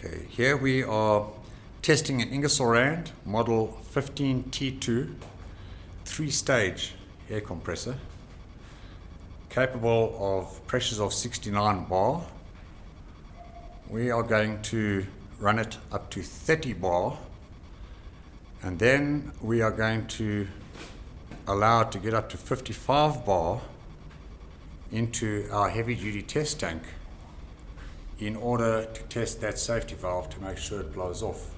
Okay, here we are testing an Ingersoll Rand model 15T2 three-stage air compressor capable of pressures of 69 bar. We are going to run it up to 30 bar, and then we are going to allow it to get up to 55 bar into our heavy-duty test tank in order to test that safety valve to make sure it blows off.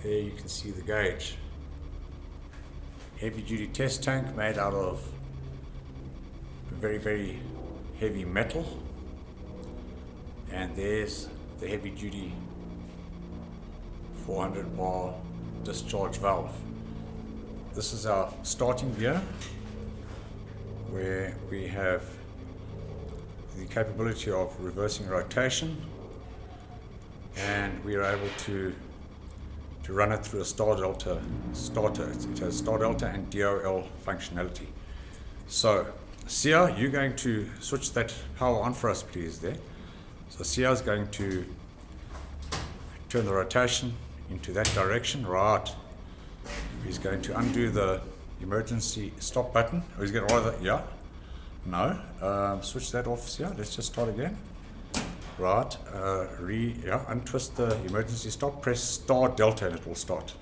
There you can see the gauge. Heavy-duty test tank made out of very, very heavy metal. And there's the heavy-duty 400 bar discharge valve. This is our starting gear, where we have the capability of reversing rotation, and we are able to run it through a star delta starter. It has star delta and DOL functionality. So Sia, you're going to switch that power on for us, please, there. So Sia is going to turn the rotation into that direction. Right. He's going to undo the emergency stop button. Or he's going to rather, yeah. No, switch that off here. Let's just start again. Right, untwist the emergency stop, press star delta and it will start.